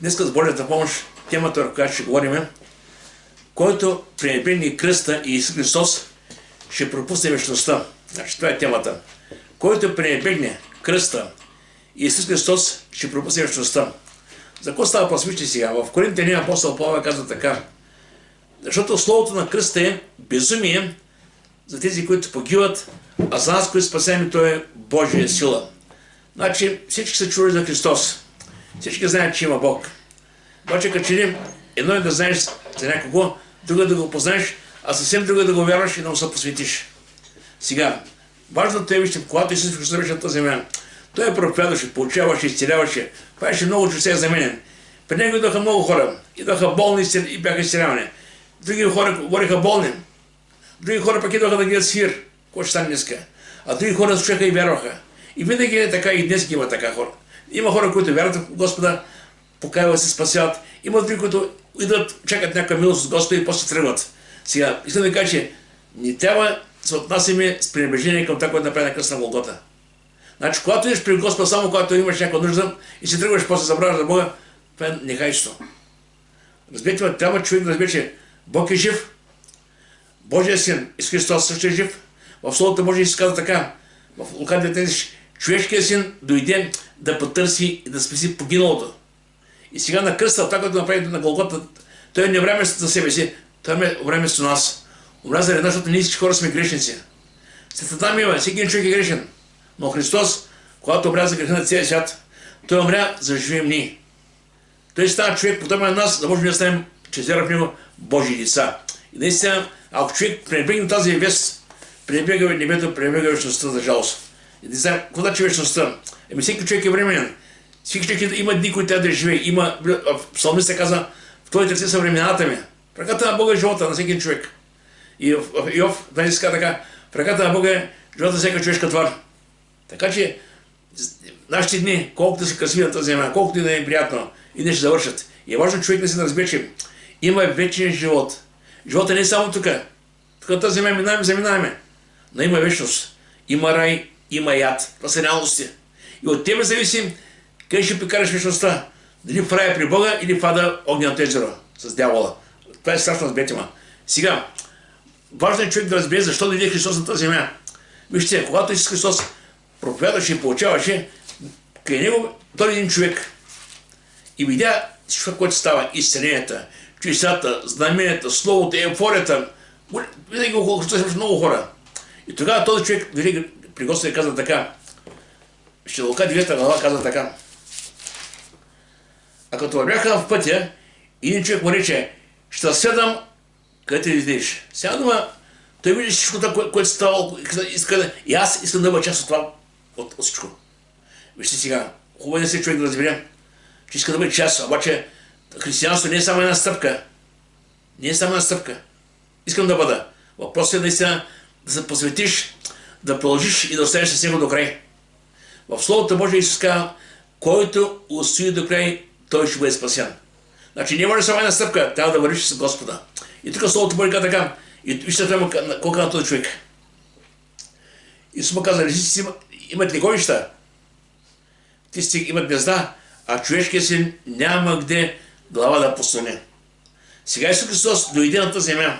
Днес с Божията помощ темата, в която ще говорим, който пренебрегне кръста и Исус Христос, ще пропусне вечността. Значи, това е темата. Който пренебрегне кръста и Исус Христос, ще пропусне вечността. За какво става посвичи сега? В Коринтяни апостол Павел казва така. Защото словото на кръста е безумие за тези, които погиват, а за нас, които спасяме, то е Божия сила. Значи всички са чули за Христос. Всички знаят, че има Бог. Обаче като че ли едно е да знаеш за някого, друго да го познаеш, а съвсем друго да го вярваш и да му се посветиш. Сега, важното е, вижте, когато Исус Христос беше на тази земя, той проповядваше, получаваше, изцеляваше, правеше много чудеса за мен. При него идваха много хора, идваха болни и бяха изцелявани. Други хора говориха болни, други хора пък идваха да гледат свир, какво ще стане днеска. А други хора слушаха и вярваха. И винаги е така, и днес има така хора. Има хора, които вярват в Господа, покаяват се, спасяват. Има други, които идват, чакат някаква милост от Господа и после тръгват. Сега, искам да кажа, че не трябва да се отнасяме с пренебрежение към това, което направи на кръста на Голгота. Значи, когато идеш при Господа, само когато имаш някаква нужда и се тръгваш, после забравяш за Бога, това е нехайство. Разберете, трябва човек да разбере, че Бог е жив, Божия син, Исус Христос също е жив. В Словото Божие се казва така, в Лука 19, човешкият син дойде да потърси и да спаси погиналото. И сега на кръста, това, което направи на Голгота, той не време за себе си, той е време с нас. Умря заради нас, защото ние всички хора сме грешници. Светата мила, всеки човек е грешен. Но Христос, когато умря за греха на целия свят, той умря за да живеем ние. Той става човек, подобен на нас, да можем да станем, чрез вяра в него, Божии деца. И наистина, ако човек пренебрегне тази вест, пренебрега небето, пренебрега вечността, за жалост. И не знам, какво значи вечността? Всеки човек е временен. Всеки човек има дни, които трябва да живее. Има, в Псалми се казва, в твоите ръце са времената ми. В ръката на Бога е живота на всеки човек. И в Йов, да се казва така, в ръката на Бога е живота на всяка човешка твар. Така че, нашите дни, колкото са красиви на тази земя, колкото и да е приятно, и не ще завършат. И е важно човек да се разбере, че има вечен живот. Живота не е само тук. Тук на тази земя минаваме, заминаваме. Но има вечност. Има рай, има яд. Това са реалности. И от тебе зависи къде ще прекараш вечността. Дали в рая при Бога или в ада огненото езеро с дявола. Това е страшно разбетима. Сега, важно е човек да разбере защо дойде Христос на тази земя. Вижте, когато Исус Христос проповядваше и получаваше, край него дойде един човек и видя всичко, което става, изцеленията, чудесата, знаменията, словото, еуфорията. Винаги около Христос имаше много хора. И тогава този човек дойде при Господа и каза така. Ще Лука 9 глава каза така. А като вървяха в пътя, един човек му рече, ще седам, където идеш. Сега дума, той вижда всичко това, което става, и аз искам да бъда част от това, от всичко. Вижте сега, хубаво е да се човек да разбере, че иска да бъде част, обаче християнството не е само една стъпка. Не е само една стъпка. Искам да бъда. Въпросът е наистина да се посветиш, да продължиш и да останеш с него до край. В Словото Божие Исус казва, който устои до край, той ще бъде спасен. Значи не може само една стъпка, трябва да вървиш с Господа. И тук Словото Божие казва така, и вижте колко на този човек. Исус му каза, лисици имат леговища, птиците имат гнезда, а човешкият син няма где глава да послоне. Сега Исус Христос дойде на тази земя,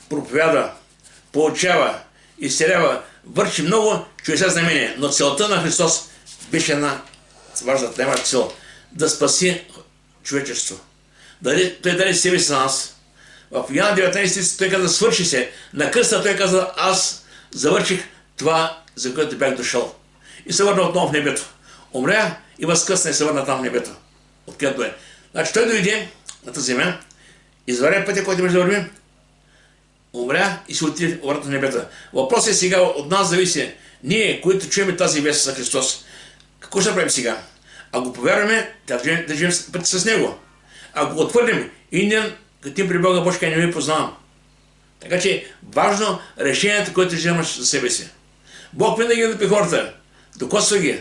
проповяда, получава, изцелява, върши много чудеса знамения, но целта на Христос беше една важна тема цел – да спаси човечество. Той даде себе си на нас. В Йоанна 19 той каза, свърши се. На кръста той каза, аз завърших това, за което бях дошъл. И се върна отново в небето. Умря и възкъсна и се върна там в небето. Откъдето е. Значи той дойде на тази земя, изваря пътя, който имаш да върви, умря и се отиде обратно в небето. Въпросът е сега от нас зависи. Ние, които чуем тази вест за Христос, какво ще направим сега? Ако го повярваме, да живеем пъти с Него. Ако го отвърнем, и не като при Бога Божка не ви познавам. Така че важно решението, което вземаш за себе си. Бог винаги да при хората, докосва ги,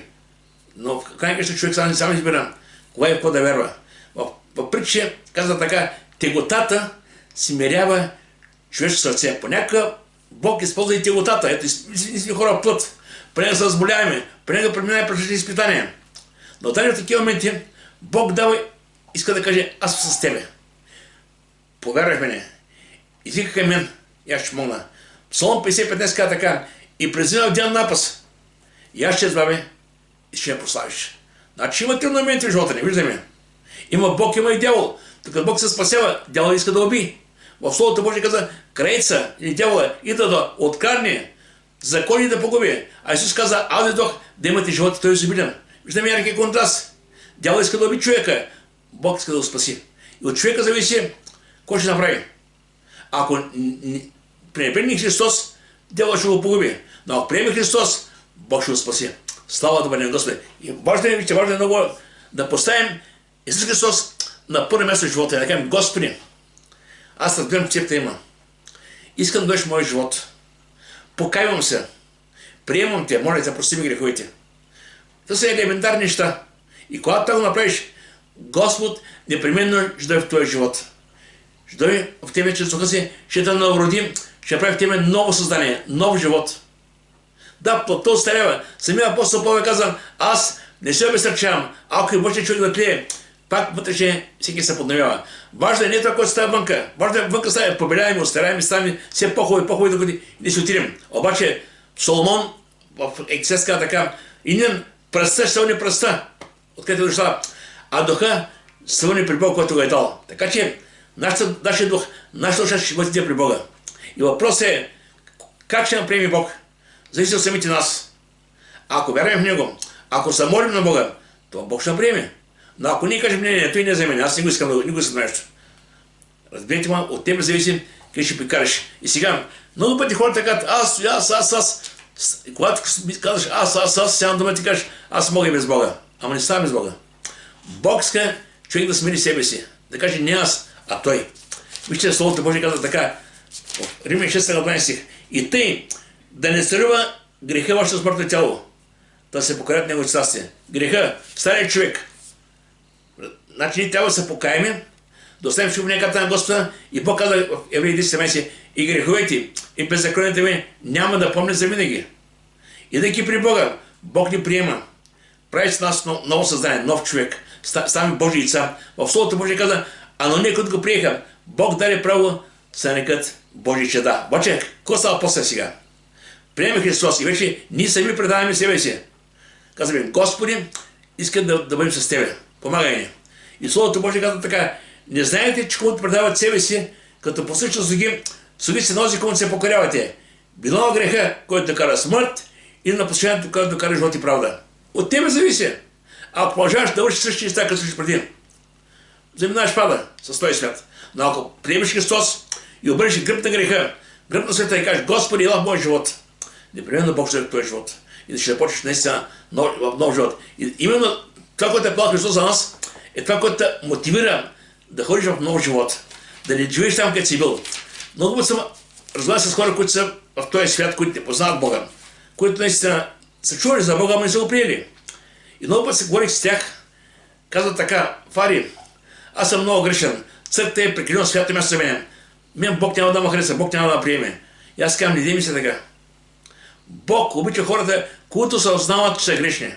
но в крайна къща човек сам избира кога и какво да вярва. В притча казва така, теготата смирява човешко сърце. Понякога Бог използва и теготата. Ето, сме хора плът. Понякога се разболяваме, понякога преминаваме през изпитания. Но дали в такива моменти Бог дава, иска да каже, аз съм с тебе. Повярвай в мене. Извика към мен, и аз ще помогна. Псалом 55 днес каза така, и презина в ден напас. И аз ще избавя и ще я прославиш. Значи има трудни моменти в живота, не виждаме. Има Бог, има и дявол. Тук Бог се спасява, дявол иска да уби. В Словото Божие каза, крайца или дявола идва да открадне, закони да погуби. А Исус каза, аз дойдох да имате живот и той е изобилен. Виждаме ярки контраст. Дявол иска да уби човека, Бог иска да го спаси. И от човека зависи, кой ще направи. Ако пренебрегне Христос, дявол ще го погуби. Но ако приеме Христос, Бог ще го спаси. Слава да бъде на Господи. И важно е много да поставим Исус Христос на първо място в живота и да кажем, Господи, аз разбирам, че те има. Искам да дойдеш в моя живот. Покайвам се. Приемам те. Моля те, прости ми греховете. Това са елементарни неща. И когато го направиш, Господ непременно ще дойде в твоя живот. Ще дойде в тебе чрез духа си, ще те навроди, ще прави в тебе ново създание, нов живот. Да, плътта остарява. Самия апостол Павел каза, аз не се обезсърчавам. Ако и външен човек да тлее, пак вътрешне всеки се подновява. Важно е не това, което става вънка. Важно е вънка става побеляемо, стараем, ставаме все по-хубави, докато не си отидем. Обаче Соломон в Ексеска така, и не пръста ще се върне пръста, откъдето е дошла, а духа се върне при Бога, който го е дал. Така че нашия дух, нашата душа ще бъде при Бога. И въпросът е, как ще направим Бог? Зависи от самите нас. Ако вярваме в Него, ако се молим на Бога, то Бог ще приеме. Но ако ние кажем, не, той не е за мен, аз не го искам нещо. Разберете ме, от тебе зависи къде ще прикараш. И сега, много пъти хората казват, аз. Когато казваш аз, сега дума ти кажеш, аз мога и без Бога. Ама не става без Бога. Бог иска човек да смири себе си. Да каже не аз, а той. Вижте, Словото Божие казва така, Римляни 6:12 стих. И тъй да не царува греха вашето смъртно тяло, да се покорят неговото царствие. Греха, старият човек. Значи ние трябва да се покаяме, да оставим шумниката на Господа и Бог каза в Евреи 10:17 и греховете и беззаконията ви няма да помнят за винаги. Идейки при Бога, Бог ни приема. Прави с нас ново създание, нов човек. Ставаме Божии деца. В Словото Божие каза, а на ние, които го приеха, Бог даде право се нарекат Божии чеда. Обаче, какво става после сега? Приеме Христос и вече ние сами предаваме себе си. Казваме, Господи, искам да бъдем с Тебе. Помагай ни. И Словото Божие казва така, не знаете, че когато предават себе си, като послушат слуги, слуги се нози, когато се покорявате. Било на греха, който да кара смърт, или на послушанието, който да кара живот и правда. От тебе зависи. Ако продължаваш да вършиш същия неща, като си преди, заминаваш пада с този свят. Но ако приемеш Христос и обърнеш гръб на греха, гръб на света и кажеш, Господи, ела в моят живот, непременно Бог ще даде твоя живот. И да ще започнеш наистина в нов живот. И именно това, което е плал Христос за нас, е това, което те мотивира да ходиш в нов живот. Да не живееш там, където си бил. Много път съм разговарял с хора, които са в този свят, които не познават Бога, които наистина са чували за Бога, но не са го приели. И много път се говорих с тях, казват така, Фари, аз съм много грешен, църквата е прекалено свято място за мен. Мен Бог няма да ме хареса, Бог няма да ме приеме. И аз казвам, не дей ми се така. Бог обича хората, които се осъзнават, че са грешни.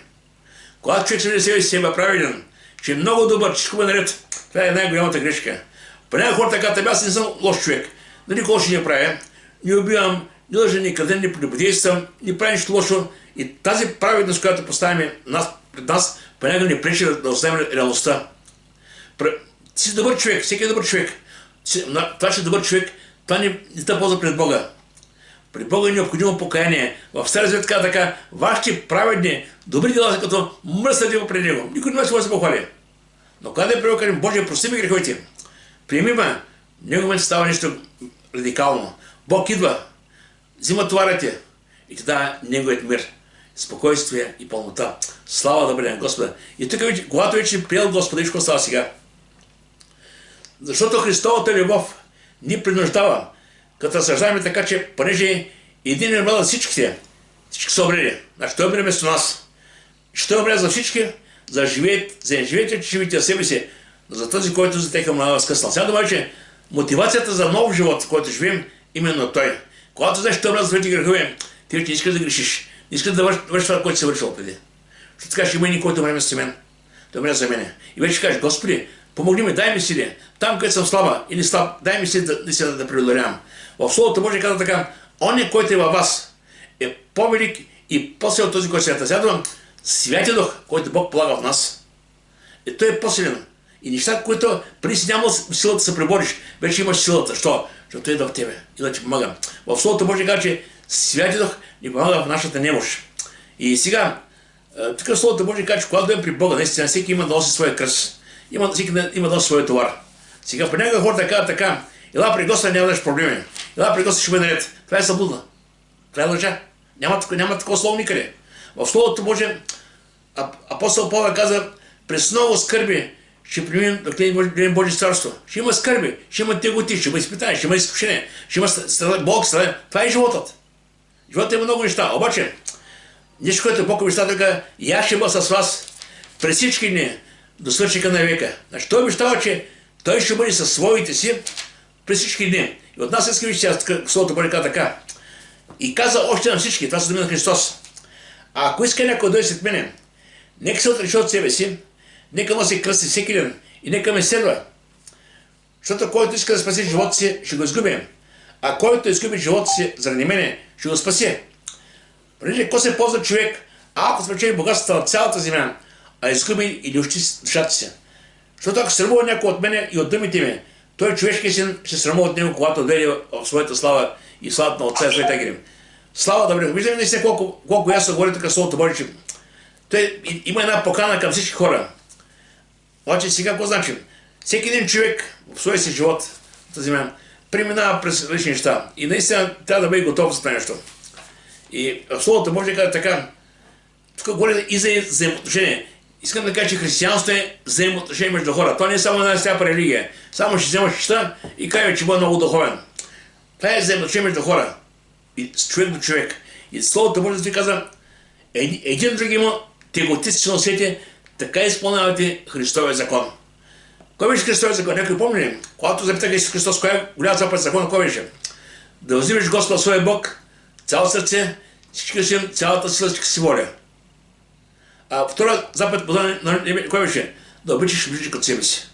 Когато човек се себе си е правилен, че е много добър, че всичко е наред, това е най-голямата грешка. Понякога хората казват, аз не съм лош човек, да никога ще не правя, не убивам, не лъжа, не къде, не прелюбодействам, не правя нищо лошо. И тази праведност, която поставим пред нас, понякога ни пречи да оставим реалността. Ти си добър човек, всеки е добър човек. Това, че е добър човек, това не те ползва пред Бога. При Бога е необходимо покаяние. В Стария Завет така, вашите праведни, добри дела са като мръсна дева пред Него. Никой не може да се похвали. Но когато е прямо кажем, Боже, прости ми греховете, приеми ме, в него момент става нещо радикално. Бог идва, взима товарите и ти дава неговият мир, спокойствие и пълнота. Слава да бъде на Господа. И тук, когато вече приел Господа, виж какво става сега. Защото Христовата любов ни принуждава, като разсъждаваме така, че понеже един е умрял за всички са умрели. Значи той умре вместо нас. Ще умре за всички, за да живеете, че живеете за себе си, но за този, който за теха млада възкъснал. Сега думай, че мотивацията за нов живот, в който живеем, именно той. Когато знаеш, че той умря за своите грехове, ти вече не искаш да грешиш. Не искаш да вършиш това, което си вършил преди. Защото така ще има и който умре вместо мен. той умря за мене. И вече кажеш, Господи, помогни ми, дай ми сили. Там, където съм слаба или слаб, дай ми сили да преодолявам. В Словото Божие казва така, он, който е във вас, е по-велик и по-силен от този, който света. Сега думам, Святия Дух, който Бог полага в нас, той е по-силен. И неща, които преди си нямал силата да се пребориш, вече имаш силата. Що? Защото той е в тебе и да ти помага. В Словото Божие казва, че Святия Дух ни помага в нашата немощ. И сега, тук Словото Божие казва, че когато дойдем при Бога, наистина всеки има да носи своя кръст. Всеки има да носи своя товар. Сега понякога хората казват така, ела при Господа, няма да имаш проблеми. Ела при Господа, ще бъде наред. Това е заблуда. Това е лъжа. Няма такова слово никъде. В Словото Божие апостол Павел каза, през много скърби ще преминем до клейм Божие царство. Ще има скърби, ще има теготи, ще има изпитания, ще има изкушение, ще има Бог страда. Това е животът. Животът има много неща. Обаче, нещо, което Бог обещава така, и аз ще бъда с вас през всички дни до свършека на века. Значи той обещава, че той ще бъде със своите си през всички дни. И от нас искам вижте, Словото Божие каза така. И каза още на всички, това са думи на Христос. А ако иска някой да дойде след мене, нека се отрече от себе си, нека носи кръст всеки ден и нека ме следва. Защото който иска да спаси живота си, ще го изгуби. А който изгуби живота си заради мене, ще го спаси. Понеже какво се ползва човек, ако спечели богатството на цялата земя, а изгуби или ощи душата си. Защото ако срамува някой от мене и от думите ми, той човешкият син ще срамува от него, когато дойде в своята слава и славата на Отца и Святия Грим. Слава да бъде. Виждаме наистина колко ясно говори тук Словото Божие, че той има една покана към всички хора. Обаче сега какво значи? Всеки един човек в своя си живот в тази земя преминава през различни неща. И наистина трябва да бъде готов за това нещо. И в Словото Божие казва така, тук говори и за взаимоотношение. Искам да кажа, че християнството е взаимоотношение между хора. То не е само една сляпа религия. Само ще вземаш щита и кажа, че бъде много духовен. Това е взаимоотношение между хора. И с човек до човек. И Словото Божие ти каза, един друг има теготи си на свете, така изпълнявате Христовия закон. Кой беше Христовия закон? Някой помни ли? Когато запитах Исус Христос, коя е голяма заповед закон, кой беше? Да възлюбиш Господа своя Бог, цяло сърце, всички си, цялата сила, всички си воля. А втора заповед, кой беше? Да обичаш ближника като себе си.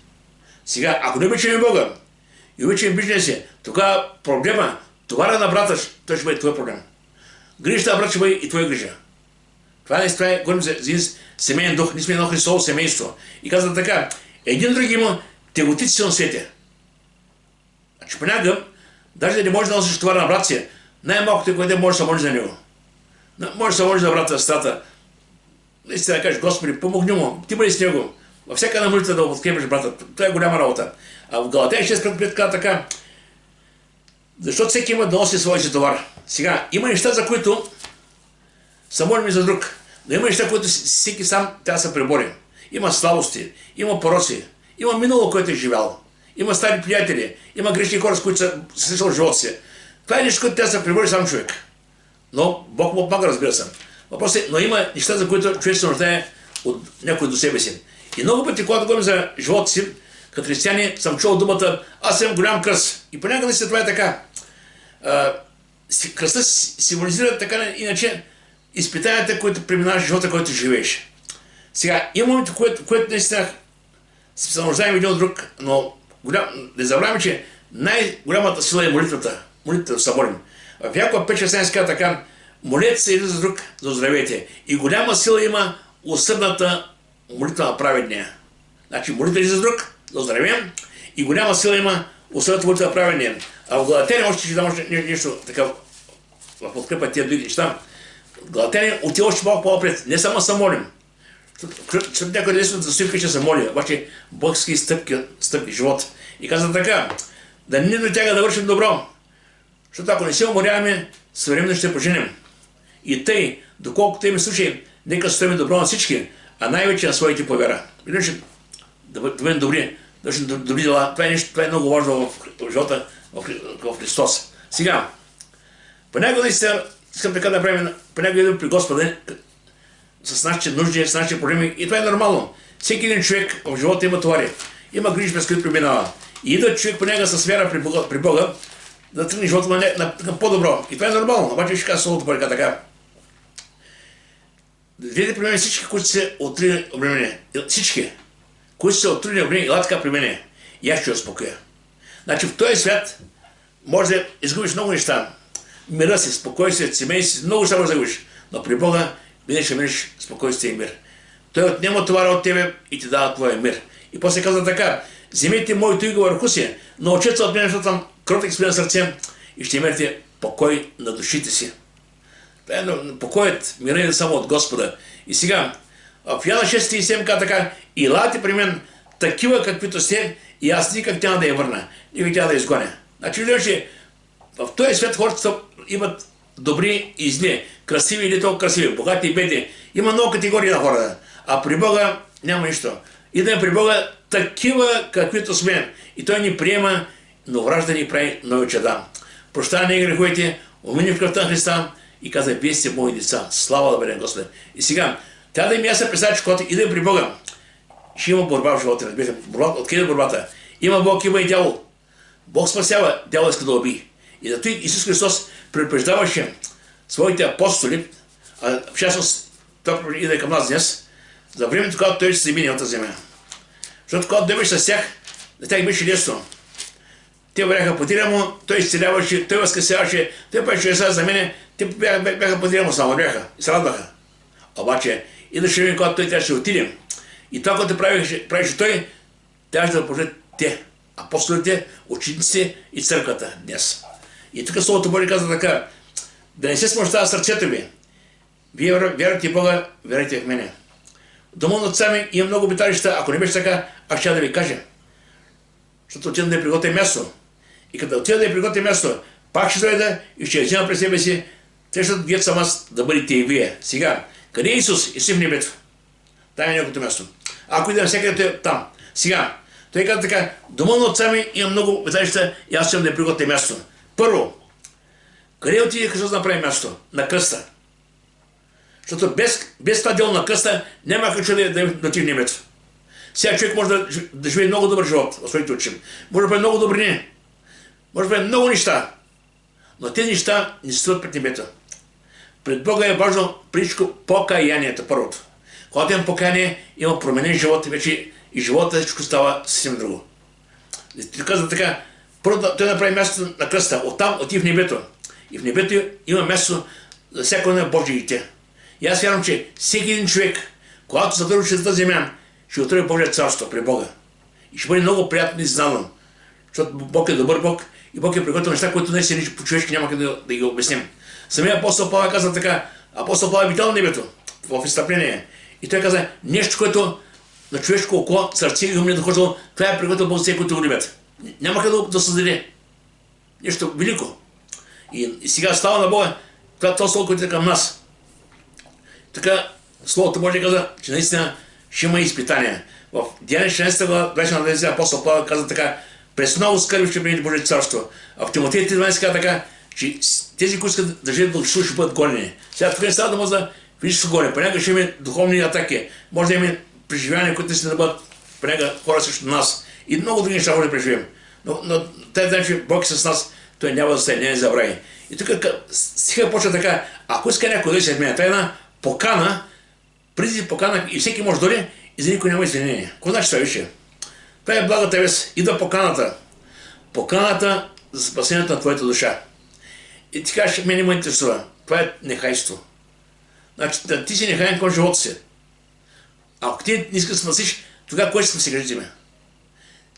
Сега, ако не обичаме Бога и обичаме ближния си, тогава проблема, товара на брата, той ще бъде твой проблем. Грижата на брата ще бъде и твоя грижа. Това е, говорим за един семейен дух, ние сме едно Христово семейство. И казват така, един друг има теготици си на свете. Значи понякога, даже да не може да носиш това на брат си, най-малкото, което може да се може за него. Може да се може за брата, сестата. Наистина да кажеш, Господи, помогни му, ти бъди с него. Във всяка една молитва да подкрепиш брата. Това е голяма работа. А в Галатея 6:5 казва така, защото всеки има да носи своя си товар. Сега, има неща, за които са молими за друг. Но има неща, които всеки сам трябва да се пребори. Има слабости, има пороци, има минало, което е живял. Има стари приятели, има грешни хора, с които са свършил живота си. Това е нещо, което трябва да се пребори сам човек. Но Бог му помага, разбира се. Въпросът е, но има неща, за които човек се нуждае от някой до себе си. И много пъти, когато говорим за живота си, като християни, съм чул думата, аз имам голям кръст. И понякога си това е така. Кръстът символизира така, иначе изпитанията, които преминаваш живота, който живееш. Сега, има моменти, което наистина се нуждаем един от друг, но не забравяме, че най-голямата сила е молитвата. Молитвата да се молим. В Якова 5:16 се казва така, молете се един за друг, да оздравейте. И голяма сила има усърдната молитва на праведния. Значи, молите ли за друг, да оздравим, и голяма сила има усърдната молитва на праведния. А в Галатея още ще дам нещо така в подкрепа тия други неща. Галатея отива още малко по-напред. Не само се молим. Защото някой лесно да стои вкъщи да се моли, обаче богски стъпки живот. И казва така, да не дотяга да вършим добро. Защото ако не се уморяваме, съвременно ще поженем. И тъй, доколкото им случай, нека стоим добро на всички, а най-вече на своите повера. Иначе да бъдем добри, да вършим добри дела. Това е много важно в живота в Христос. Сега, понякога наистина искам така да правим, понякога идем при Господа с нашите нужди, с нашите проблеми, и това е нормално. Всеки един човек в живота има товари, има грижи, през които преминава. И идва човек понякога с вяра при Бога, да тръгне живота на по-добро. И това е нормално. Обаче ще казва Словото Божие така. Видите при мен всички, които се отрили обременени. Всички, които се отрили обременени, ела така при мене. И аз ще успокоя. Значи в този свят може да изгубиш много неща. Мира си, спокойствие, семей си, много неща може да загубиш. Но при Бога винаги ще минеш спокойствие и мир. Той отнема товара от тебе и ти дава твоя мир. И после казва така: вземете моето иго върху си, научете се от мен, защото съм кротък с сърце и ще имате покой на душите си. Покоят, мира е само от Господа. И сега, в Яна 6:7 казва така: илате при мен такива каквито сте, и аз никак няма да я върна, никак няма да изгоня. Значи виждам, че в този свят хората имат добри и зли, красиви или толкова красиви, богати и бедни. Има много категории на хората, а при Бога няма нищо. Идем при Бога такива каквито сме, и Той ни приема, но вражда ни прави нови чада. Прощава ни греховете, умини в кръвта на Христа и каза: вие сте мои деца, слава да бъде Господи. И сега, трябва да им ясно представя, че когато идем при Бога, ще има борба в живота. Откъде е борбата? Има Бог, има и дявол. Бог спасява, дявол иска да убие. И зато Исус Христос предупреждаваше своите апостоли, в частност това иде към нас днес, за времето, когато Той ще се мине от тази земя. Защото когато дойдеш с тях, на тях беше лесно. Те бяха подира му, Той изцеляваше, Той възкресяваше, Той беше чудеса за мене, те бяха подира му, само бяха и се радваха. Обаче идваше време, когато Той трябваше да отиде. И това, което правеше Той, трябваше да продължат те, апостолите, учениците и църквата днес. И тук Словото Божие казва така: да не се смущава сърцето ви. Вие вярвате в Бога, вярвайте в мене. Дома на отца ми има много обиталища, ако не беше така, аз ще да ви кажа. Защото отидам да я приготвя място. И като отида да я приготвя място, пак ще дойда и ще я взема при себе си, защото вие съм аз да бъдете и вие. Сега, къде е Исус? Исус в небето. Там е неговото място. Ако идем всякъде там. Сега, Той казва така: дома на отца ми има много обиталища и аз ще да я приготвя място. Първо, къде отиде Христос да направи място? На кръста. Защото без това дело на кръста няма как човек да отиде в небето. Сега човек може да живее много добър живот в своите очи. Може да прави много добрини. Може да прави много неща. Но тези неща не се струват пред небето. Пред Бога е важно причко покаянието, първото. Когато има покаяние, има променен живот, вече и живота всичко става съвсем друго. Той казва така: първо Той направи място на кръста, оттам отиде в небето. И в небето има място за всяко едно Божие дете. И аз вярвам, че всеки един човек, когато се върви чрез тази земя, ще отиде в Божие царство при Бога. И ще бъде много приятно и знано. Защото Бог е добър Бог и Бог е приготвил неща, които не си по-човешки няма къде да ги обясним. Самия апостол Павел каза така: апостол Павел видял небето в изстъпление. И той каза: нещо, което на човешко око, сърце и ум не доходило, това е приготвил Бог за тези, които го любят. Няма къде да създаде нещо велико. И сега става на Бога това слово, което е към нас. Така Словото Божие каза, че наистина ще има изпитания. В Деяния 16 глава, 20 апостол Павел каза така: през много скърби ще бъде Божие царство. А в Тимотей 3:12 каза така, че тези, които искат да живеят дължително, ще бъдат гонени. Сега тук не става да може да физическо гоне. Понякога ще има духовни атаки. Може да има преживявания, които не да бъдат понякога хора срещу нас. И много други неща може да преживеем. Но те знаят, че Бог е с нас, Той няма да се не забрави. И тук стиха почва така: ако иска някой да е след мен, това е една покана, преди покана и всеки може да дойде и за никой няма извинение. Какво значи това више? Това е благата вест. Идва поканата. Поканата за спасението на твоята душа. И ти кажеш: мене ме интересува. Това е нехайство. Значи ти си нехайен към живота си. Ако ти не искаш да спасиш, тогава кой ще спаси грехите ме?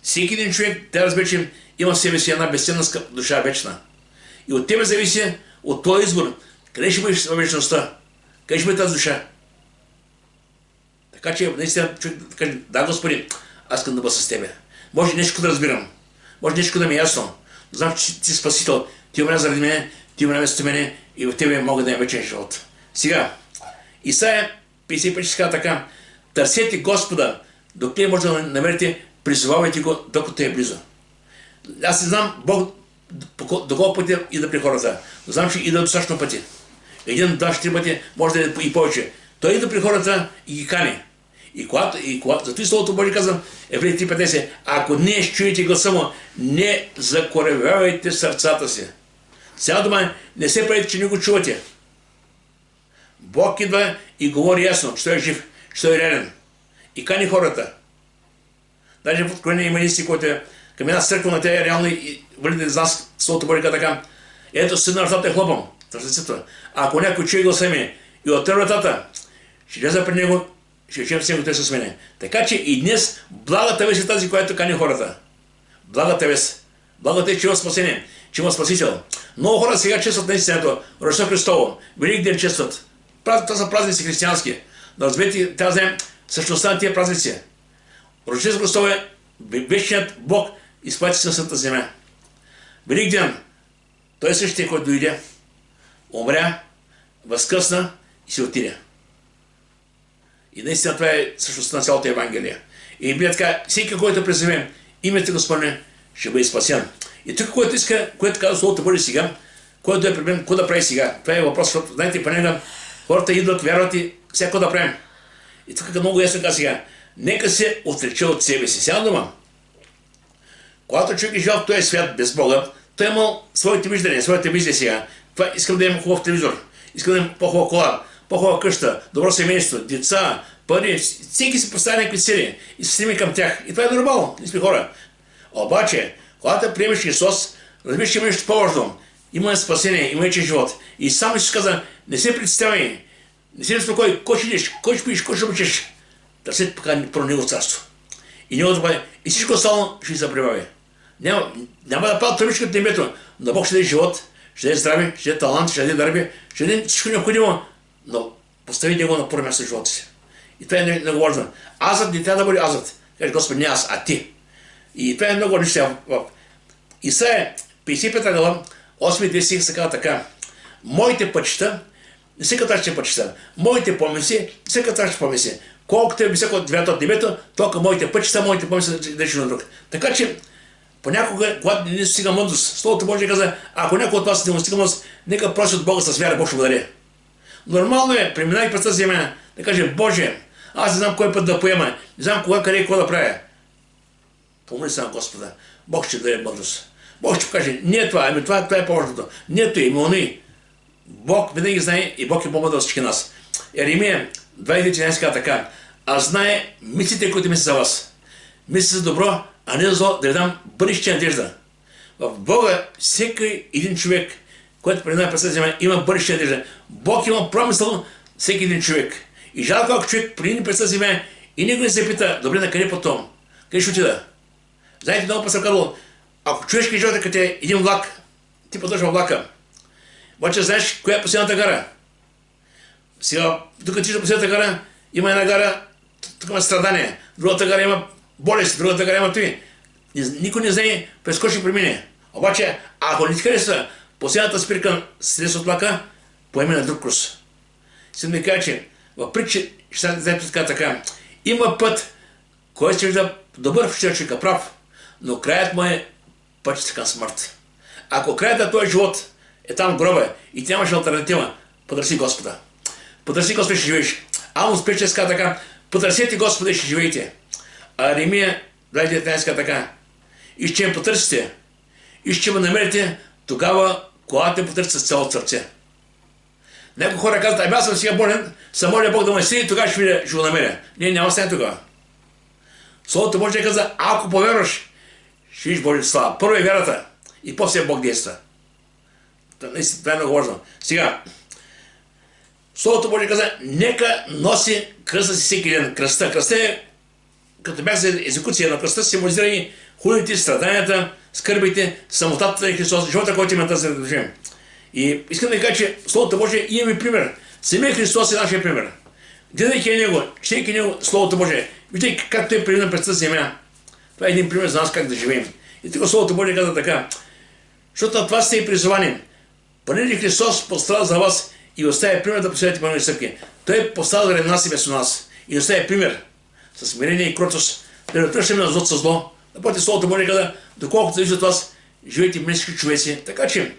Всеки един човек трябва да разбере, че има в себе си една безценна душа вечна. И от тебе зависи, от твой избор, къде ще бъдеш във вечността, къде ще бъде тази душа. Така че наистина човек да каже: да, Господи, аз искам да бъда с тебе. Може нещо да разбирам, може нещо да ми е ясно. Знам, че ти си спасител, ти умря заради мене, ти умря вместо мене и в тебе мога да имам вечен живот. Сега, Исаия 55 ще казва така: търсете Господа, докато може да намерите, призовавайте го, докато е близо. Аз не знам Бог до колко пъти ида при хората. Знам, че ида достатъчно пъти. Един, два, 4 пъти, може да е и повече. Той ида при хората и ги кани. И когато, зато и Словото Божие казва, Евреи 3:15, ако не чуете гласа му, не закоревявайте сърцата си. Сега дума, не се правите, че не го чувате. Бог идва и говори ясно, че той е жив, че той е реален. И кани хората. Даже в Откровение има исти, който е към една църква на тя е реално и валите за нас Словото Божие така. Ето сина на вратата е хлопам. А ако някой чуе гласа ми и отвори вратата, ще вляза при него, ще чуем с него, той с мене. Така че и днес благата вест е тази, която кани хората. Благата вест. Благата е, че има спасение, че има Спасител. Много хора сега честват наистина Рождество Христово. Велик ден честват. Това са празници християнски. Да разберете, трябва да знаем същността на тия празници. Рождество Христово е вечният Бог изпрати на Святата земя. Велик ден. Той е същия, който дойде, умря, възкръсна и се отиде. И наистина това е същността на цялата Евангелие. И бе така, всеки, който призовем името Господне, ще бъде спасен. И тук, което иска, което казва Словото Божие сега, който е проблем, какво да прави сега? Това е въпрос, защото, знаете, понякога хората идват, вярват и всяко да правим. И тук много ясно казва сега, нека се отрече от себе си. Сега дума. Когато човек е жил в този свят без Бога, той е имал своите виждания, своите визии сега. Това искам да имам хубав телевизор, искам да имам по-хубава кола, по-хубава къща, добро семейство, деца, пари. Всеки си поставя някакви цели и се стреми към тях. И това е нормално, ние сме хора. Обаче, когато приемеш Христос, разбираш, че има нещо по-важно. Има спасение, има вечен живот. И сам Исус каза, не се представяй, не се безпокой, кой ще идеш, кой ще пиеш, кой ще обичаш. Търсете пока про Него царство. И Него да бъде. И всичко останало ще се прибави. Няма да падат тръбички от небето, но Бог ще даде живот, ще даде здраве, ще даде талант, ще даде дарби, ще даде всичко необходимо, но поставите го на първо място в живота си. И това е много важно. Азът не трябва да бъде азът. Каже Господ, не аз, а ти. И това е много важно. В Исаия 55 глава, 8 стих се казва така. Моите пътища, не са катащи пътища, моите помисли, не са катащи помисли. Колкото е високо от девята от небето, толкова моите пътища, моите помисли да на друг. Така че, понякога, когато не стига мъдрост, Словото Божие каза, ако някой от вас не му стига мъдрост, нека проси от Бога с вяра, Бог ще благодари. Нормално е, преминай през тази земя, да каже, Боже, аз не знам кой път да поема, не знам кога, къде и какво да правя. Помоли се на Господа, Бог ще даде мъдрост. Бог ще покаже, не е това, ами това е по-важното. Не е това, има они. Бог винаги знае и Бог е по-мъдър всички нас. Еремия 29 казва така, а знае мислите, които мисля за вас. Мисля за добро, а не за зло, да ви дам бъдеща надежда. В Бога всеки един човек, който преминава през тази земя, има бъдеща надежда. Бог има промисъл всеки един човек. И жалко, ако човек премине през тази земя и никой не се пита, добре, на къде потом? Къде ще отида? Знаете, много път съм казал, ако човешки живот е като е един влак, ти поддържа влака. Обаче знаеш коя е последната гара? Сега, тук ти последната гара, има една гара, тук има страдание, другата гара има болест, другата гара има той. Никой не знае през кой ще премине. Обаче, ако не ти харесва последната спирка слез от влака, поеме на друг крус. Искам да кажа, че в притчи ще се така. Има път, който се вижда добър в човека, прав, но краят му е път към смърт. Ако краят на този живот е там в гроба и ти нямаш алтернатива, потърси Господа. Потърси Господа и ще живееш. Амос 5:6 казва така, потърсете Господа и ще живеете. А Еремия 2:19 казва така, и ще ме потърсите, и ще ме намерите тогава, когато те потърсите с цялото сърце. Някои хора казват, ами аз съм сега болен, съм моля Бог да ме сили, тогава ще го намеря. Не, няма стане тогава. Словото Божие каза, ако повярваш, ще видиш Божия слава. Първо е вярата и после Бог действа. Това е много важно. Сега, Словото Божие каза, нека носи кръста си всеки ден. Кръста е, като бях за екзекуция на кръста, символизирани хулите, страданията, скърбите, самотата на Христос, живота, който има тази да живеем. И искам да ви кажа, че Словото Божие имаме пример. Самия Христос е нашия пример. Гледайки Него, четейки Него Словото Божие, виждайки как Той премина през тази земя. Това е един пример за нас как да живеем. И тук Словото Божие каза така, защото от вас сте и призовани. Понеже Христос пострада за вас и оставя пример да последвате по негови стъпки. Той пострада заради нас и вместо нас. И оставя пример с смирение и кротост, да не отвръщаме на злото със зло. Напротив, Словото Божие каза, доколкото зависи от вас, живейте близки човеци. Така че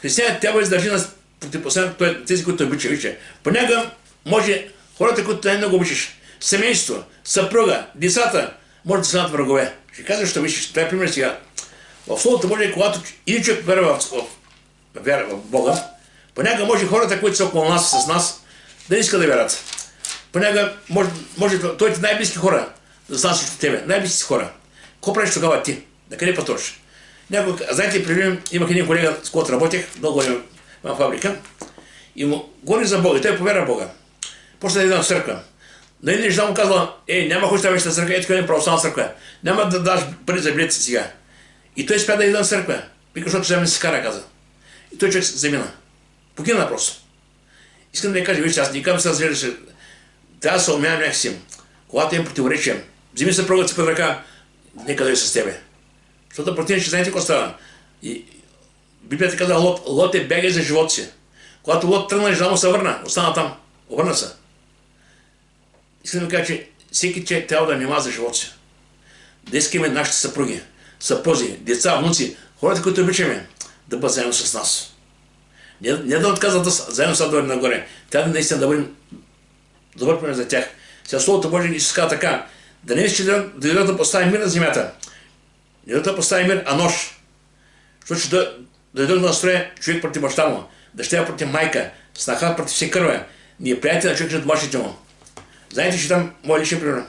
християнът трябва да издържи на противопоставянето тези, които обича. Вижте, понякога може хората, които най-много обичаш, семейство, съпруга, децата, може да станат врагове. Ще казваш, що виждаш. Това е пример сега. В Словото Божие, когато един човек вярва в Бога, понякога може хората, които са около нас, с нас, да не иска да вярват. Понякога може твоите най-близки хора да станат срещу тебе. Най-близки хора. Какво правиш тогава ти? На къде пътуваш? Знаете, преди имах един колега, с който работех, много години в фабрика, и му говори за Бога, и той повярва в Бога. Почна да иде в църква. На един жена му казала, няма хоч да виж на църква, ето къде е православна църква. Няма да даш пари за билет сега. И той спя да иде в църква. Вика, защото ще ме се скара, каза. И той човек замина. Погина просто. Искам да ви кажа, вижте, аз никак не се разгледаше. Трябва да се умея някакси. Когато им противоречие, вземи се пръгът си под ръка, нека да е с тебе. Защото противно ще знаете какво става. И Библията казва, Лот е бягай за живота си. Когато Лот тръгна, жена му се върна, остана там. Обърна се. Искам да ви кажа, че всеки човек трябва да внимава за живота си. Да искаме нашите съпруги, съпрузи, деца, внуци, хората, които обичаме, да бъдат заедно с нас. Не да отказват заедно с нас нагоре. Трябва наистина да бъдем добър пример за тях. Сега Словото Божие ни се казва така, да не искаш да дойдат да постави мир на земята. Не дойдат да постави мир, а нож. Защото ще дойдат да настроя човек против баща му, дъщеря против майка, снаха против все кърва. Ние приятели на човек на домашните му. Знаете, че там моят личен пример.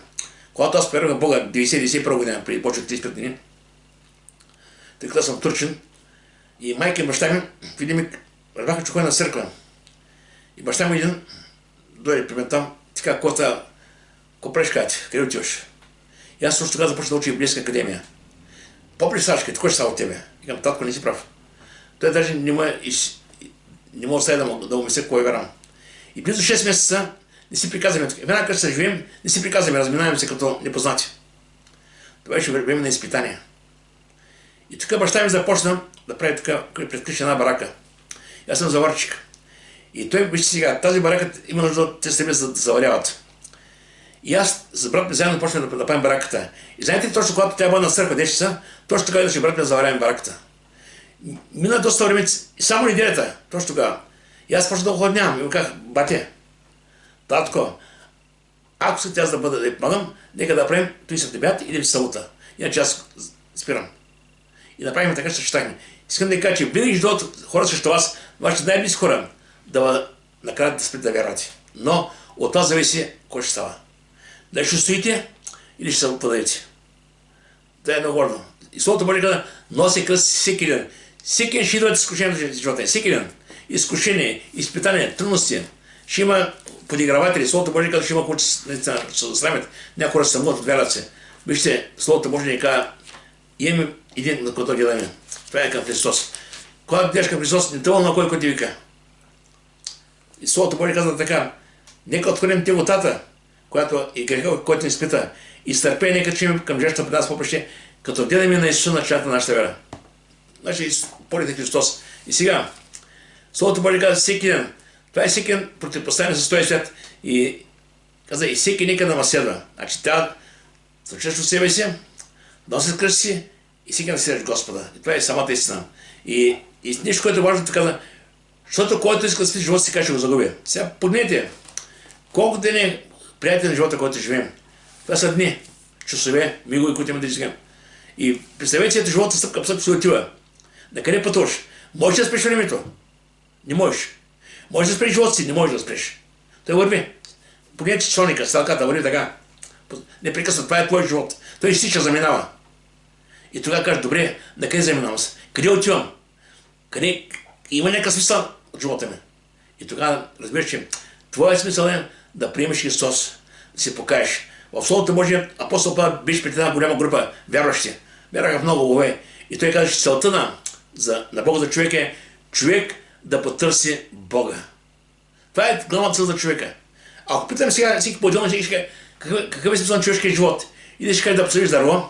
Когато аз повярвах в Бога 90-91 година, преди почвах 35 години, тъй като съм турчин, и майка и баща ми, види ми, разбраха, че ходя на църква. И баща ми един дойде при мен там, така, какво правиш, къде отиваш? И аз също тогава започна да уча в Библейска академия. Попри Сашка, какво ще става от тебе? Викам, татко, не си прав. Той даже не мога остави да му мисля какво вярвам. И близо 6 месеца не си приказваме. Веднага като се живеем, не си приказваме, разминаваме се като непознати. Това беше време на изпитание. И тук баща ми започна да прави тук, пред къща една барака. И аз съм заварчик. И той вижте сега, тази барака има нужда от тези стъби да заваряват. И аз с брат ми заедно почнем да правим бараката. И знаете ли точно, когато тя бъде на църква 10 часа, точно така идваше брат ми да заваряваме бараката. Мина доста време, само неделята, точно тогава. И аз почнах да охладнявам и му казах, бате, татко, ако се тя да бъда да помагам, нека да правим той са дебят или в събота. Иначе аз спирам. И направим така, че щехме. Искам да ви кажа, че винаги дойдат хора срещу вас, вашите най-близки хора, да накарат да спрете да вярвате. Но от това зависи кой ще става. Дали ще стоите или ще се подадете. Това е много гордо. И Словото Божие казва, носи кръст всеки ден. Всеки ден ще идват изкушения в живота. Всеки ден. Изкушение, изпитание, трудности. Ще има подиграватели. Словото Божие казва, ще има които ще се срамят. Някои хора се срамуват от вярата си. Вижте, Словото Божие ни казва, имаме един, на който гледаме. Това е към Христос. Когато гледаш към Христос, не тъвъл на кой ти вика. И Словото Божие казва така, нека отхвърлим теготата, която и греха, който ни изпита, и с търпение, като че към жертва при нас попреще, като гледаме на Исуса началото на нашата вяра. Значи, полите Христос. И сега, Словото Божие казва всеки ден, това е всеки ден противопоставяне с този свят. И каза, и всеки нека да ме следва. Значи, трябва да съчеш от себе си, носят кръст си и всеки да следваш Господа. И това е самата истина. И нещо, което е важно, каза, защото който иска да спи живота си, как ще го загубя. Сега подмете, колко ден е приятел на живота, който живеем. Това са дни, часове, мигове, които имаме да изгнем. И представете си, ето живота стъпка по стъпка се отива. На къде пътуваш? Можеш да спреш времето? Не можеш. Можеш да спреш живота си? Не можеш да спреш. Той върви. Погледнете часовника, стрелката върви така. Непрекъснато, това е твой живот. Той изтича, заминава. И тогава кажеш, добре, на къде заминавам се? Къде отивам? Къде има някакъв смисъл от живота ми? И тогава разбираш, че твоят смисъл е да приемеш Христос, да се покаеш. В Словото Божие апостол Павел беше пред една голяма група вярващи. Вярваха в много лове. И той каза, че целта на Бога за човек е човек да потърси Бога. Това е главната цел за човека. Ако питам сега всеки по-отделно, ще каже, какъв е смисъл на човешкия живот? И да ще кажеш да посадиш дърво,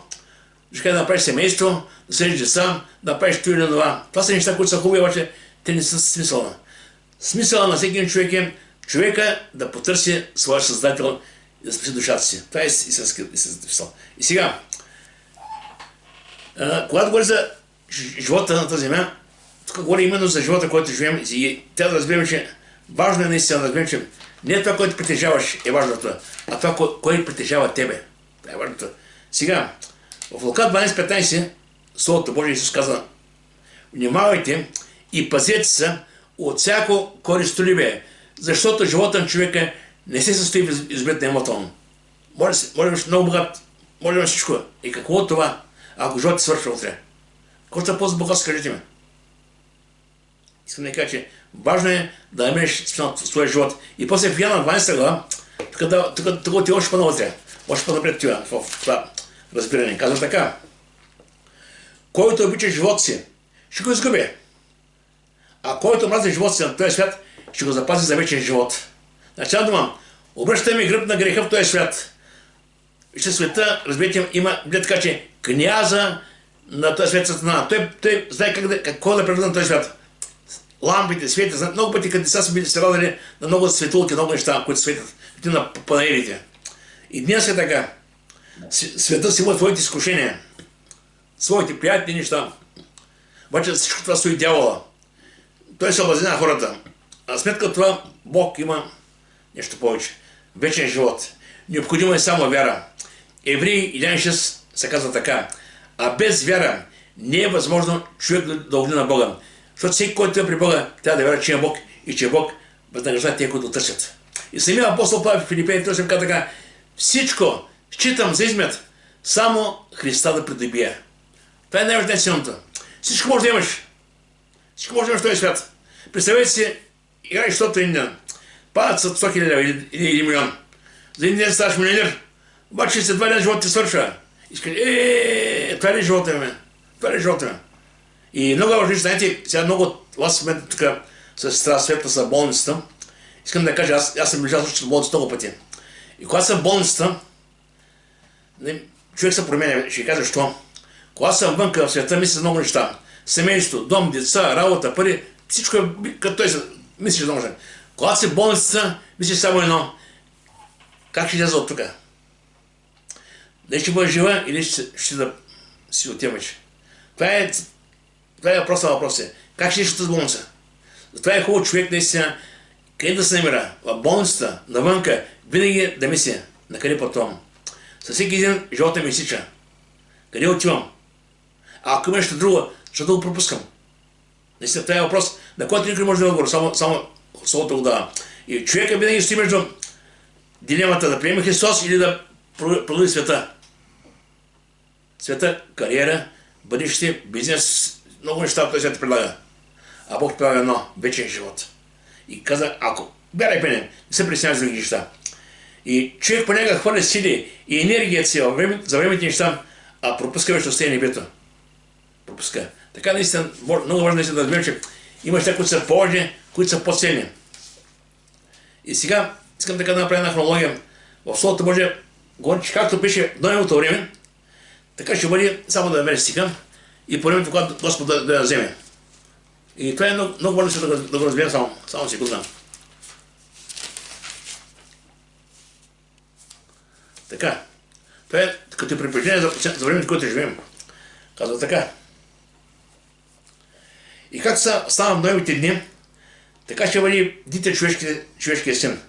ще кажеш да направиш семейство, да съдиш деца, да направиш това или това. Това са неща, които са хубави, обаче те не са смисълна. Смисъла на всеки един човек е човека да потърси своя Създател и да спаси душата си. Това е истинският смисъл. И сега, когато говори за живота на тази земя, тук говори именно за живота, който живеем, и трябва да разберем, че важно е наистина да разберем, че не това, което притежаваш е важното, а това, което притежава тебе. Това е важното. Сега, в Лука 12:15 Словото Божие Исус казва, внимавайте и пазете се от всяко користолюбие. Защото живота на човека не се състои в избит на емоционално. Може да бъдеш много богат, може да бъдеш всичко. И какво от това, ако живот ти свършва утре? Какво ще ползва богат, скажете ми? Искам да кажа, че важно е да намериш своя живот. И после в Яна 12 глава, тук ти още по-навътре, още по-напред това, в това разбиране. Казва така: който обича живота си, ще го изгуби. А който мрази живота си на този свят, ще го запази за вечен живот. Значи дума, обръщаме гръб на греха в този свят. Вижте, света, разберете, има, така че княза на този свят Сатана. Той знае какво да превърне на този свят. Лампите, светят, много пъти, като деца са били страдали на много светулки, много неща, които светят на панаелите. И днес е така. Света си има твоите изкушения, своите приятни неща. Обаче всичко това стои дявола. Той се облади на хората. А сметка това Бог има нещо повече. Вечен живот. Необходимо е само вяра. Евреи 11.6 се казва така: а без вяра не е възможно човек да угоди на Бога. Защото всеки, който е при Бога, трябва да вярва, че е Бог и че Бог възнаграждава тези, които търсят. И самия апостол Павел в Филипеи той се казва така: всичко считам за измет, само Христа да придобия. Това е най-важното. Всичко може да имаш. Всичко може да имаш в този свят. Представете си, играеш защото един ден. Падат са 100 000 лева или 1 милион. За един ден ставаш милионер, обаче след 2 ден живота ти свършва. И скажи: това ли е живота ми? Това ли е живота ми? И много важно, знаете, сега много от вас в момента тук с сестра Светла са в болницата. Искам да кажа, аз съм лежал също в болницата много пъти. И когато съм в болницата, човек се променя, ще кажа защо. Когато съм вънка в света, мисля много неща. Семейство, дом, деца, работа, пари, всичко е като той се мисли, че може. Когато си в болницата, мислиш само едно: как ще изляза от тук? Дали ще бъда жива или ще да си отиваш? Това е въпросът. Как ще излезеш от болница? Затова е хубаво човек наистина, къде да се намира? В болницата, навънка, винаги да мисли: на къде пътувам? Със всеки един живота ми изсича. Къде отивам? А ако има нещо друго, защото го пропускам. Наистина, това е въпрос, на който никой може да отговори, само Словото го дава. И човека винаги стои между дилемата да приеме Христос или да продължи света. Света, кариера, бъдеще, бизнес, много неща той свят предлага. А Бог предлага едно: вечен живот. И каза: ако бярай мене, не се притеснявай за други неща. И човек понякога хвърля сили и енергията си за времето неща, а пропуска вечността и небето. Пропуска. Така наистина, много важно да разберем, че има неща, които са по-важни, които са по-ценни. И сега искам така да направя една хронология. В Словото Божие говори, че както пише в Ноевото време, така ще бъде само да намери стиха и по времето, когато Господ да вземе. И това е много важно да го разберем само секунда. Така. Това е като предупреждение за времето, което живеем. Казва така: и както става в Ноевите дни, така ще бъде дите човешкия син.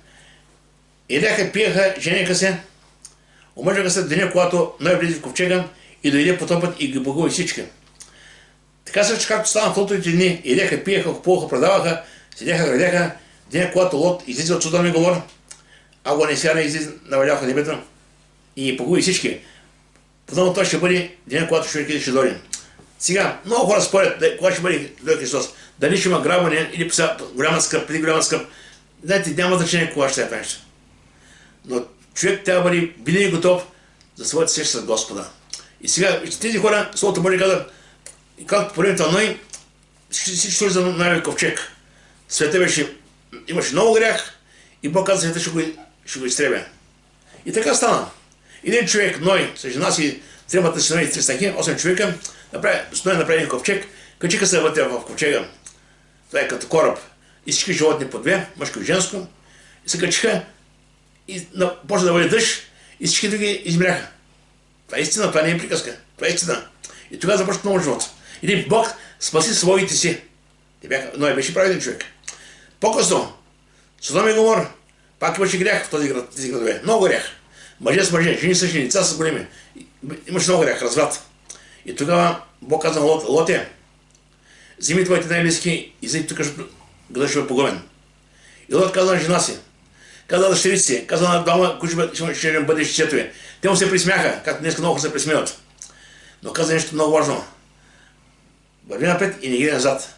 Едяха, пиеха, женеха се, омъжаха се деня, когато Ной влезе в ковчега и дойде потопът и ги благови всички. Така също, както стана в Лотовите дни, едяха, пиеха, купуваха, продаваха, седяха, градяха, деня, когато Лот излезе от Содом и Гомор, а го не сяра излезе, наваляха небето и погуби всички. Потом това ще бъде деня, когато човек ще дойде. Сега, много хора спорят, кога ще бъде Дойде Христос. Дали ще има грабване или голяма скъп, преди голяма скъп. Знаете, няма значение кога ще е това нещо. Но човек трябва да бъде винаги готов за своята среща с Господа. И сега, тези хора, Словото Божие казва, както по времето на Ной, всичко за Ноевия ковчег. Света имаше много грях и Бог каза: света ще го изтребя. И така стана. Един човек, Ной, с жена си, тримата синове и 8 човека, направи ковчег, качиха се вътре в ковчега. Това е като кораб. И всички животни по две, мъжко и женско, и се качиха и почна да бъде дъжд и всички други измряха. Това е истина, това не е приказка. Това е истина. И тогава започна много живот. Един Бог спаси своите си. Ной беше праведен човек. По-късно, Содом и Гомор, пак имаше грях в тези градове. Много грях. Мъже с мъже, жени с жени, деца с големи. Имаше много грях, разврат. И тогава Бог каза на Лоте: вземи твоите най-близки и зайди тук, защото градът ще бъде погубен. И Лот каза на жена си, каза на дъщерите си, каза на двама, които ще бъде четове. Те му се присмяха, както днес много хора се присмиват. Но каза нещо много важно. Върви напред и не гледай назад.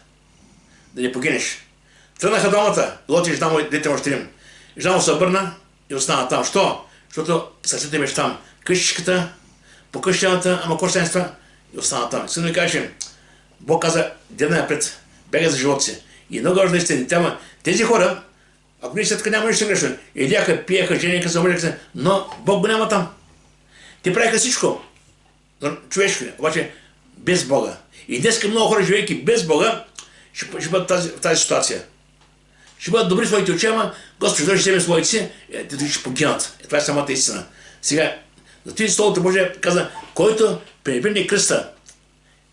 Да не погинеш. Тръгнаха двамата, Лот и жена му, дете му щерим. Жена му се обърна и остана там. Що? Защото сърцето беше там. Къщичката, покъщената, ама кощенства и остана там. Син ми каже, Бог каза, гледай напред, бега за живота си. И много важно наистина. Тези хора, ако не са така, няма нищо грешно. Едяха, пиеха, жениха, съмърляха се, но Бог го няма там. Те правиха всичко. Човешко, обаче без Бога. И днес много хора, живейки без Бога, ще бъдат в тази ситуация. Ще бъдат добри своите очи, ама Господ ще вземе своите си, те ще погинат. Това е самата истина. Сега, за тези Словото Божие каза, който пренебрегне кръста,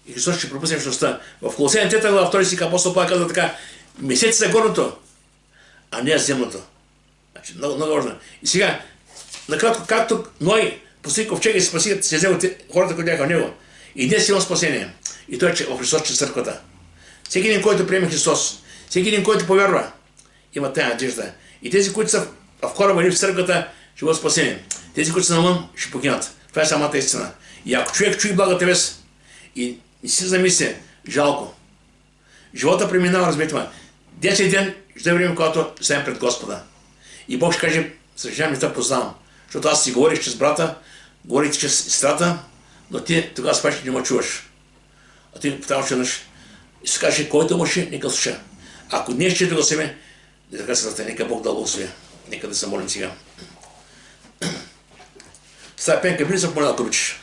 и Христос ще пропусне вечността. В Колосяни 3 глава 2 стих апостол Павел каза така, месете се горното, а не земното. Значи, много важно. И сега, накратко, както Ной постиг ковчега и се взел хората, които бяха в него. И днес има спасение. И той е в Христос, че църквата. Всеки един, който приеме Христос, всеки един, който повярва, има тая надежда. И тези, които са в кораба или в църквата, ще бъдат спасени. Тези, които са навън, ще погинат. Това е самата истина. И ако човек чуи благата вест и си замисли, жалко. Живота преминава, разберете ме. 10 ден ще е време, когато седем пред Господа. И Бог ще каже, съжалявам, не те познавам. Защото аз си говорих чрез брата, говорих чрез сестрата, но ти тогава спаш не ме чуваш. А ти там ще наш. И се каже, който мъже, нека слуша. Ако днес ще го семе, да така се нека Бог да благослови. Нека да се молим сега. Стая пенка, били се помоля, ако обичаш.